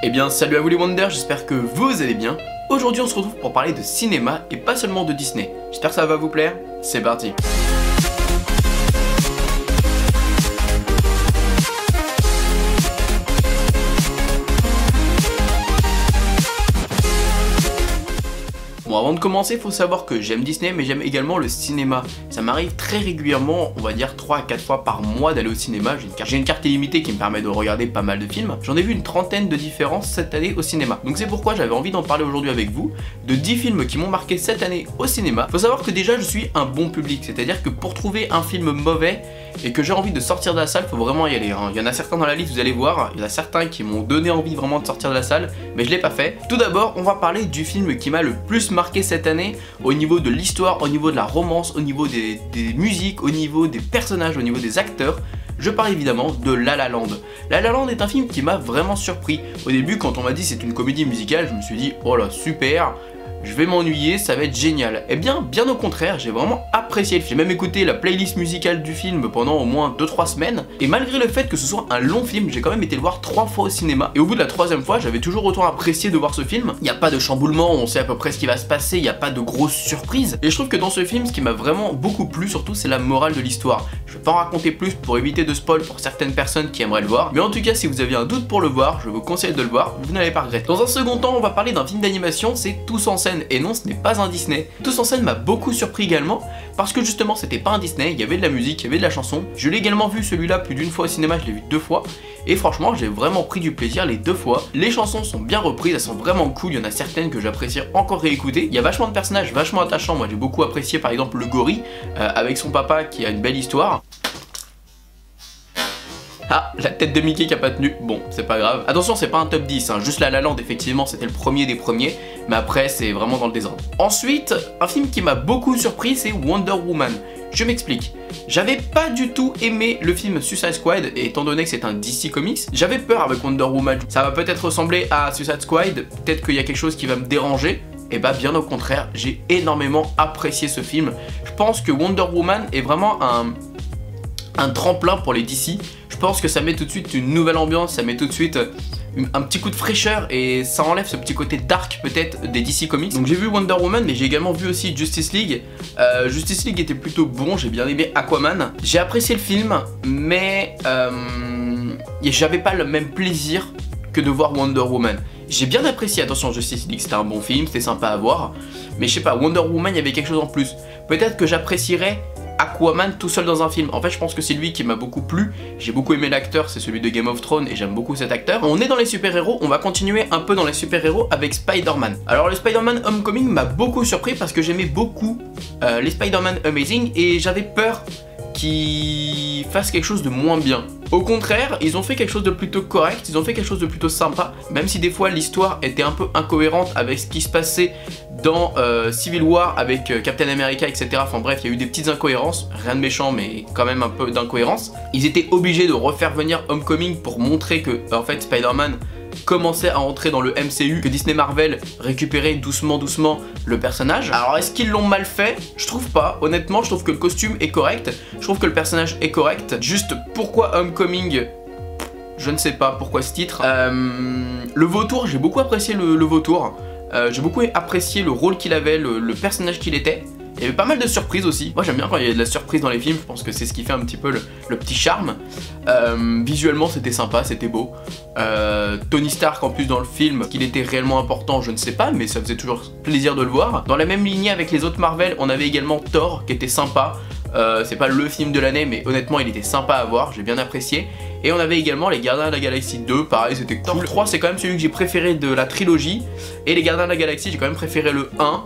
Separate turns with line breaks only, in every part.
Eh bien salut à vous les Wonders, j'espère que vous allez bien. Aujourd'hui on se retrouve pour parler de cinéma et pas seulement de Disney. J'espère que ça va vous plaire, c'est parti. Bon, avant de commencer, il faut savoir que j'aime Disney, mais j'aime également le cinéma. Ça m'arrive très régulièrement, on va dire 3 à 4 fois par mois d'aller au cinéma. J'ai une carte illimitée qui me permet de regarder pas mal de films. J'en ai vu une trentaine de différences cette année au cinéma. Donc c'est pourquoi j'avais envie d'en parler aujourd'hui avec vous, de 10 films qui m'ont marqué cette année au cinéma. Faut savoir que déjà je suis un bon public, c'est-à-dire que pour trouver un film mauvais et que j'ai envie de sortir de la salle, faut vraiment y aller. Il y en a certains dans la liste, vous allez voir, il y en a certains qui m'ont donné envie vraiment de sortir de la salle, mais je l'ai pas fait. Tout d'abord, on va parler du film qui m'a le plus marqué cette année, au niveau de l'histoire, au niveau de la romance, au niveau des musiques, au niveau des personnages, au niveau des acteurs. Je parle évidemment de La La Land. La La Land est un film qui m'a vraiment surpris. Au début, quand on m'a dit c'est une comédie musicale, je me suis dit oh là super, je vais m'ennuyer, ça va être génial. Eh bien au contraire, j'ai vraiment apprécié le film. J'ai même écouté la playlist musicale du film pendant au moins 2-3 semaines. Et malgré le fait que ce soit un long film, j'ai quand même été le voir 3 fois au cinéma. Et au bout de la 3e fois, j'avais toujours autant apprécié de voir ce film. Il n'y a pas de chamboulement, on sait à peu près ce qui va se passer, il n'y a pas de grosses surprises. Et je trouve que dans ce film, ce qui m'a vraiment beaucoup plu, surtout, c'est la morale de l'histoire. Je vais pas en raconter plus pour éviter de spoil pour certaines personnes qui aimeraient le voir. Mais en tout cas, si vous avez un doute pour le voir, je vous conseille de le voir, vous n'allez pas regretter. Dans un second temps, on va parler d'un film d'animation, c'est Tous en scène. Et non, ce n'est pas un Disney. Tous en scène m'a beaucoup surpris également, parce que justement c'était pas un Disney, il y avait de la musique, il y avait de la chanson. Je l'ai également vu celui-là plus d'une fois au cinéma, je l'ai vu 2 fois, et franchement j'ai vraiment pris du plaisir les 2 fois. Les chansons sont bien reprises, elles sont vraiment cool, il y en a certaines que j'apprécie encore réécouter. Il y a vachement de personnages vachement attachants, moi j'ai beaucoup apprécié par exemple le gorille, avec son papa qui a une belle histoire. Ah, la tête de Mickey qui a pas tenu, bon, c'est pas grave. Attention, c'est pas un top 10, hein. Juste La La Land, effectivement, c'était le premier des premiers, mais après, c'est vraiment dans le désordre. Ensuite, un film qui m'a beaucoup surpris, c'est Wonder Woman. Je m'explique. J'avais pas du tout aimé le film Suicide Squad, et étant donné que c'est un DC Comics, j'avais peur avec Wonder Woman. Ça va peut-être ressembler à Suicide Squad, peut-être qu'il y a quelque chose qui va me déranger. Et bah bien au contraire, j'ai énormément apprécié ce film. Je pense que Wonder Woman est vraiment un tremplin pour les DC. Je pense que ça met tout de suite une nouvelle ambiance, ça met tout de suite un petit coup de fraîcheur et ça enlève ce petit côté dark peut-être des DC Comics. Donc j'ai vu Wonder Woman, mais j'ai également vu aussi Justice League. Justice League était plutôt bon, j'ai bien aimé Aquaman. J'ai apprécié le film, mais j'avais pas le même plaisir que de voir Wonder Woman. J'ai bien apprécié, attention, Justice League, c'était un bon film, c'était sympa à voir, mais je sais pas, Wonder Woman, il y avait quelque chose en plus. Peut-être que j'apprécierais Aquaman tout seul dans un film. En fait, je pense que c'est lui qui m'a beaucoup plu. J'ai beaucoup aimé l'acteur, c'est celui de Game of Thrones et j'aime beaucoup cet acteur. On est dans les super-héros, on va continuer un peu dans les super-héros avec Spider-Man. Alors le Spider-Man Homecoming m'a beaucoup surpris parce que j'aimais beaucoup les Spider-Man Amazing et j'avais peur qu'ils fassent quelque chose de moins bien. Au contraire, ils ont fait quelque chose de plutôt correct, ils ont fait quelque chose de plutôt sympa, même si des fois l'histoire était un peu incohérente avec ce qui se passait dans Civil War avec Captain America, etc. Enfin bref, il y a eu des petites incohérences, rien de méchant mais quand même un peu d'incohérence. Ils étaient obligés de refaire venir Homecoming pour montrer que en fait Spider-Man commençait à entrer dans le MCU, que Disney Marvel récupérait doucement le personnage. Alors est-ce qu'ils l'ont mal fait? Je trouve pas, honnêtement je trouve que le costume est correct, je trouve que le personnage est correct. Juste pourquoi Homecoming? Je ne sais pas pourquoi ce titre. Le vautour, j'ai beaucoup apprécié le vautour. J'ai beaucoup apprécié le rôle qu'il avait, le personnage qu'il était. Il y avait pas mal de surprises aussi. Moi j'aime bien quand il y a de la surprise dans les films, je pense que c'est ce qui fait un petit peu le petit charme. Visuellement c'était sympa, c'était beau. Tony Stark en plus dans le film, qu'il était réellement important je ne sais pas, mais ça faisait toujours plaisir de le voir. Dans la même lignée avec les autres Marvel, on avait également Thor qui était sympa. C'est pas le film de l'année mais honnêtement il était sympa à voir, j'ai bien apprécié. Et on avait également les Gardiens de la Galaxie 2, pareil c'était cool. Thor 3 c'est quand même celui que j'ai préféré de la trilogie. Et les Gardiens de la Galaxie j'ai quand même préféré le 1,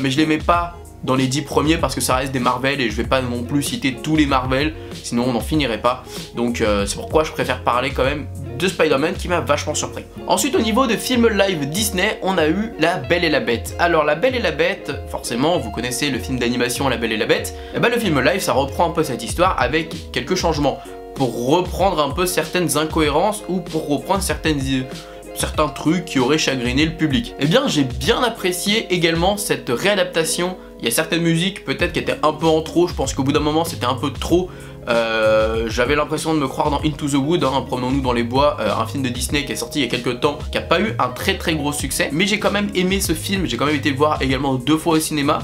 mais je l'aimais pas dans les 10 premiers parce que ça reste des Marvel et je vais pas non plus citer tous les Marvel, sinon on n'en finirait pas. Donc c'est pourquoi je préfère parler quand même de Spider-Man qui m'a vachement surpris. Ensuite au niveau de films live Disney, on a eu La Belle et la Bête. Alors La Belle et la Bête, forcément vous connaissez le film d'animation La Belle et la Bête, et bah le film live ça reprend un peu cette histoire avec quelques changements pour reprendre un peu certaines incohérences ou pour reprendre certains trucs qui auraient chagriné le public. Eh bien j'ai bien apprécié également cette réadaptation. Il y a certaines musiques peut-être qui étaient un peu en trop, je pense qu'au bout d'un moment c'était un peu trop J'avais l'impression de me croire dans Into the Wood, hein, Promenons-nous dans les bois, un film de Disney qui est sorti il y a quelques temps, qui a pas eu un très gros succès, mais j'ai quand même aimé ce film, j'ai quand même été le voir également 2 fois au cinéma.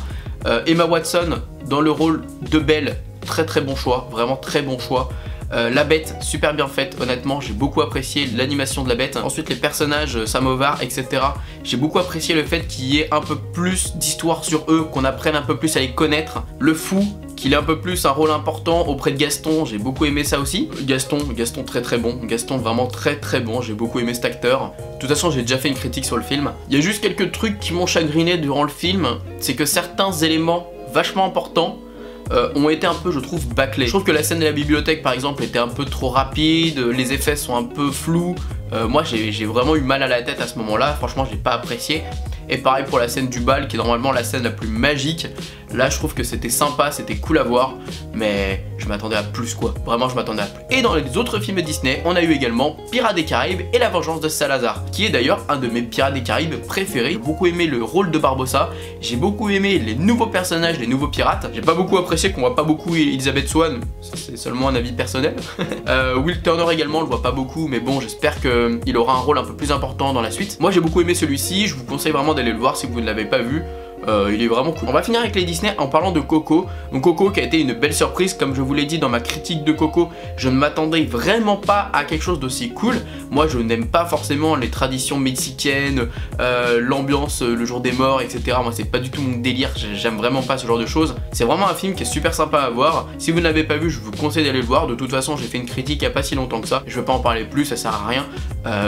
Emma Watson dans le rôle de Belle, très bon choix, vraiment très bon choix. La bête, super bien faite, honnêtement, j'ai beaucoup apprécié l'animation de la bête. Ensuite les personnages, Samovar, etc. J'ai beaucoup apprécié le fait qu'il y ait un peu plus d'histoire sur eux, qu'on apprenne un peu plus à les connaître. Le fou, qu'il ait un peu plus un rôle important auprès de Gaston, j'ai beaucoup aimé ça aussi. Gaston très bon, Gaston vraiment très bon, j'ai beaucoup aimé cet acteur. De toute façon j'ai déjà fait une critique sur le film. Il y a juste quelques trucs qui m'ont chagriné durant le film, c'est que certains éléments vachement importants ont été un peu, je trouve, bâclés. Je trouve que la scène de la bibliothèque par exemple était un peu trop rapide, les effets sont un peu flous. Moi j'ai vraiment eu mal à la tête à ce moment là, franchement j'ai pas apprécié. Et pareil pour la scène du bal qui est normalement la scène la plus magique. Là je trouve que c'était sympa, c'était cool à voir, mais je m'attendais à plus quoi, vraiment je m'attendais à plus. Et dans les autres films Disney, on a eu également Pirates des Caraïbes et La Vengeance de Salazar, qui est d'ailleurs un de mes Pirates des Caraïbes préférés. J'ai beaucoup aimé le rôle de Barbossa, j'ai beaucoup aimé les nouveaux personnages, les nouveaux pirates. J'ai pas beaucoup apprécié qu'on voit pas beaucoup Elizabeth Swann, c'est seulement un avis personnel. Will Turner également, on le voit pas beaucoup, mais bon j'espère qu'il aura un rôle un peu plus important dans la suite. Moi j'ai beaucoup aimé celui-ci, je vous conseille vraiment d'aller le voir si vous ne l'avez pas vu. Il est vraiment cool. On va finir avec les Disney en parlant de Coco. Donc Coco qui a été une belle surprise, comme je vous l'ai dit dans ma critique de Coco, je ne m'attendais vraiment pas à quelque chose d'aussi cool. Moi je n'aime pas forcément les traditions mexicaines, l'ambiance, le jour des morts, etc. Moi c'est pas du tout mon délire, j'aime vraiment pas ce genre de choses. C'est vraiment un film qui est super sympa à voir. Si vous ne l'avez pas vu, je vous conseille d'aller le voir. De toute façon j'ai fait une critique il y a pas si longtemps que ça, je vais pas en parler plus, ça sert à rien.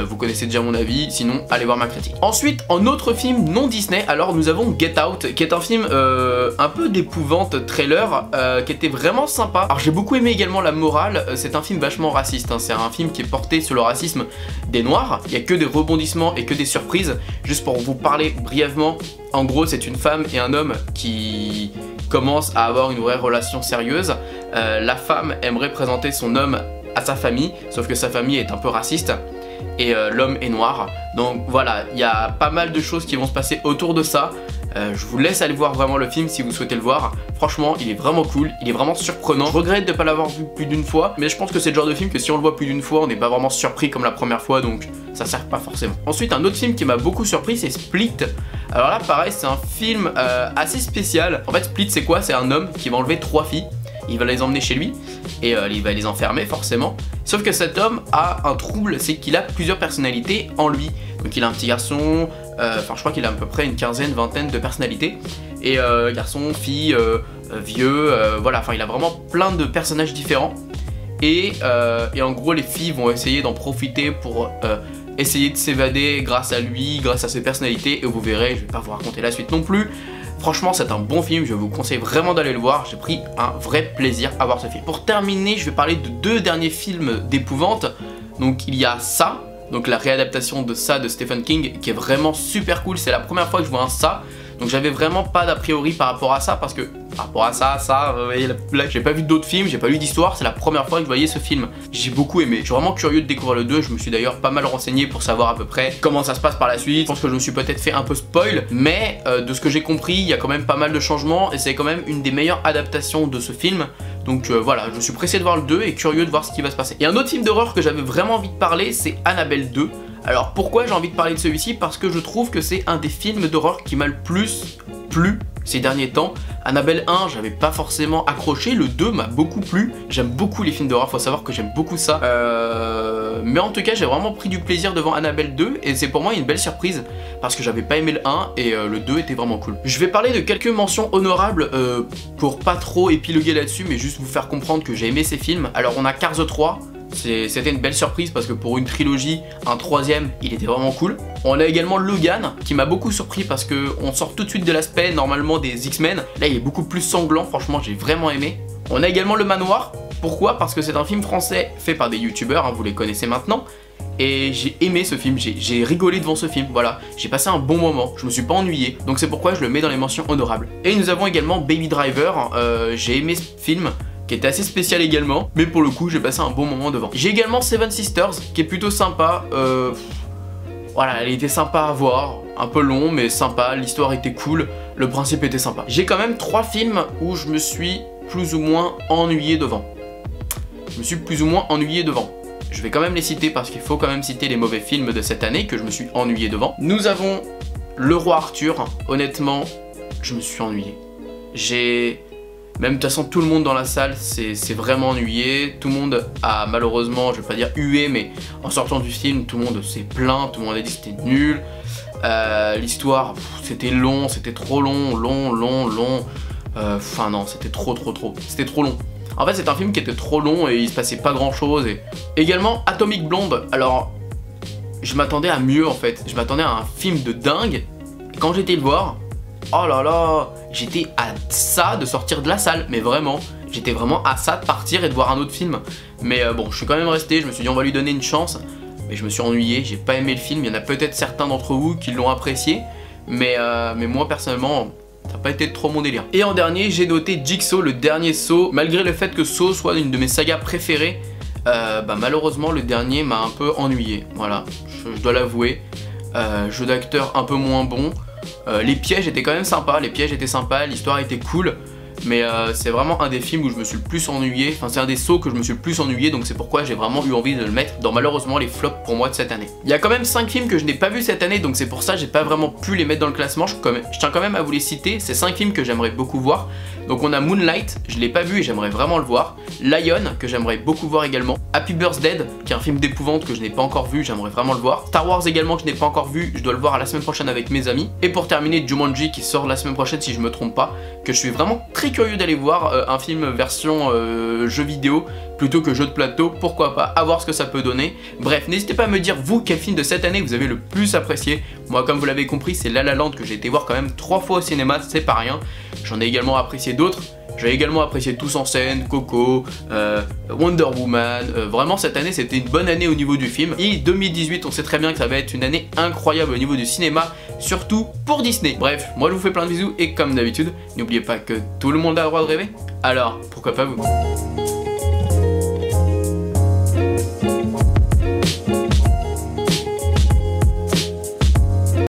Vous connaissez déjà mon avis, sinon allez voir ma critique. Ensuite, en autre film non Disney, alors nous avons Get Out, qui est un film un peu d'épouvante trailer, qui était vraiment sympa. Alors j'ai beaucoup aimé également la morale, c'est un film vachement raciste, hein. C'est un film qui est porté sur le racisme des noirs, il n'y a que des rebondissements et que des surprises. Juste pour vous parler brièvement, en gros c'est une femme et un homme qui commencent à avoir une vraie relation sérieuse. La femme aimerait présenter son homme à sa famille, sauf que sa famille est un peu raciste. Et l'homme est noir. Donc voilà, il y a pas mal de choses qui vont se passer autour de ça. Je vous laisse aller voir vraiment le film si vous souhaitez le voir. Franchement, il est vraiment cool, il est vraiment surprenant. Je regrette de ne pas l'avoir vu plus d'une fois, mais je pense que c'est le genre de film que si on le voit plus d'une fois, on n'est pas vraiment surpris comme la première fois, donc ça sert pas forcément. Ensuite, un autre film qui m'a beaucoup surpris, c'est Split. Alors là, pareil, c'est un film assez spécial. En fait, Split, c'est quoi? C'est un homme qui va enlever 3 filles. Il va les emmener chez lui et il va les enfermer forcément. Sauf que cet homme a un trouble, c'est qu'il a plusieurs personnalités en lui. Donc il a un petit garçon, enfin je crois qu'il a à peu près une quinzaine, vingtaine de personnalités. Et garçon, fille, vieux, voilà, enfin il a vraiment plein de personnages différents. Et en gros les filles vont essayer d'en profiter pour essayer de s'évader grâce à lui, grâce à ses personnalités. Et vous verrez, je vais pas vous raconter la suite non plus. Franchement c'est un bon film, je vous conseille vraiment d'aller le voir, j'ai pris un vrai plaisir à voir ce film. Pour terminer, je vais parler de 2 derniers films d'épouvante. Donc il y a Ça, donc la réadaptation de Ça de Stephen King, qui est vraiment super cool, c'est la première fois que je vois un Ça. Donc j'avais vraiment pas d'a priori par rapport à ça, parce que par rapport à ça, là j'ai pas vu d'autres films, j'ai pas lu d'histoire, c'est la première fois que je voyais ce film. J'ai beaucoup aimé, je suis vraiment curieux de découvrir le 2, je me suis d'ailleurs pas mal renseigné pour savoir à peu près comment ça se passe par la suite. Je pense que je me suis peut-être fait un peu spoil, mais de ce que j'ai compris, il y a quand même pas mal de changements et c'est quand même une des meilleures adaptations de ce film. Donc voilà, je suis pressé de voir le 2 et curieux de voir ce qui va se passer. Et un autre film d'horreur que j'avais vraiment envie de parler, c'est Annabelle 2. Alors pourquoi j'ai envie de parler de celui-ci? Parce que je trouve que c'est un des films d'horreur qui m'a le plus plu ces derniers temps. Annabelle 1, j'avais pas forcément accroché, le 2 m'a beaucoup plu. J'aime beaucoup les films d'horreur, faut savoir que j'aime beaucoup ça. Mais en tout cas, j'ai vraiment pris du plaisir devant Annabelle 2 et c'est pour moi une belle surprise parce que j'avais pas aimé le 1 et le 2 était vraiment cool. Je vais parler de quelques mentions honorables pour pas trop épiloguer là-dessus, mais juste vous faire comprendre que j'ai aimé ces films. Alors on a Cars 3. C'était une belle surprise parce que pour une trilogie, un 3e, il était vraiment cool. On a également Logan qui m'a beaucoup surpris parce qu'on sort tout de suite de l'aspect normalement des X-Men. Là il est beaucoup plus sanglant, franchement j'ai vraiment aimé. On a également Le Manoir. Pourquoi? Parce que c'est un film français fait par des youtubeurs, hein, vous les connaissez maintenant. Et j'ai aimé ce film, j'ai rigolé devant ce film, voilà. J'ai passé un bon moment, je me suis pas ennuyé. Donc c'est pourquoi je le mets dans les mentions honorables. Et nous avons également Baby Driver, j'ai aimé ce film qui était assez spécial également, mais pour le coup j'ai passé un bon moment devant. J'ai également Seven Sisters qui est plutôt sympa, voilà, elle était sympa à voir, un peu long mais sympa, l'histoire était cool, le principe était sympa. J'ai quand même 3 films où je me suis plus ou moins ennuyé devant. je me suis plus ou moins ennuyé devant. Je vais quand même les citer parce qu'il faut quand même citer les mauvais films de cette année que je me suis ennuyé devant. Nous avons Le Roi Arthur. Honnêtement, je me suis ennuyé. Même de toute façon, tout le monde dans la salle s'est vraiment ennuyé. Tout le monde a malheureusement, je vais pas dire hué, mais en sortant du film, tout le monde s'est plaint. Tout le monde a dit que c'était nul. L'histoire, c'était long, c'était trop long, long. Enfin non, c'était trop. C'était trop long. En fait, c'est un film qui était trop long et il se passait pas grand chose. Et également, Atomic Blonde. Alors, je m'attendais à mieux en fait. Je m'attendais à un film de dingue. Et quand j'étais le voir, oh là là, j'étais à ça de sortir de la salle. Mais vraiment, j'étais vraiment à ça de partir et de voir un autre film. Mais bon, je suis quand même resté. Je me suis dit, on va lui donner une chance. Mais je me suis ennuyé. J'ai pas aimé le film. Il y en a peut-être certains d'entre vous qui l'ont apprécié. Mais moi, personnellement, ça n'a pas été trop mon délire. Et en dernier, j'ai noté Jigsaw, le dernier Saw. Malgré le fait que Saw soit une de mes sagas préférées, malheureusement le dernier m'a un peu ennuyé. Voilà, je dois l'avouer. Jeu d'acteur un peu moins bon. Les pièges étaient quand même sympas, l'histoire était cool. Mais c'est vraiment un des films où je me suis le plus ennuyé. Enfin, c'est un des sauts que je me suis le plus ennuyé. Donc c'est pourquoi j'ai vraiment eu envie de le mettre dans malheureusement les flops pour moi de cette année. Il y a quand même 5 films que je n'ai pas vus cette année. Donc c'est pour ça que j'ai pas vraiment pu les mettre dans le classement. Je tiens quand même à vous les citer. C'est 5 films que j'aimerais beaucoup voir. Donc on a Moonlight, je l'ai pas vu et j'aimerais vraiment le voir. Lion, que j'aimerais beaucoup voir également. Happy Birthday, qui est un film d'épouvante que je n'ai pas encore vu, j'aimerais vraiment le voir. Star Wars également, que je n'ai pas encore vu, je dois le voir la semaine prochaine avec mes amis. Et pour terminer, Jumanji, qui sort la semaine prochaine si je me trompe pas, que je suis vraiment très curieux d'aller voir. Un film version jeu vidéo plutôt que jeu de plateau, pourquoi pas, à voir ce que ça peut donner. Bref, n'hésitez pas à me dire vous quel film de cette année vous avez le plus apprécié. Moi, comme vous l'avez compris, c'est La La Land que j'ai été voir quand même 3 fois au cinéma, c'est pas rien. J'en ai également apprécié d'autres. J'ai également apprécié Tous en scène, Coco, Wonder Woman. Vraiment cette année c'était une bonne année au niveau du film. Et 2018 on sait très bien que ça va être une année incroyable au niveau du cinéma, surtout pour Disney. Bref, moi je vous fais plein de bisous et comme d'habitude, n'oubliez pas que tout le monde a le droit de rêver. Alors pourquoi pas vous?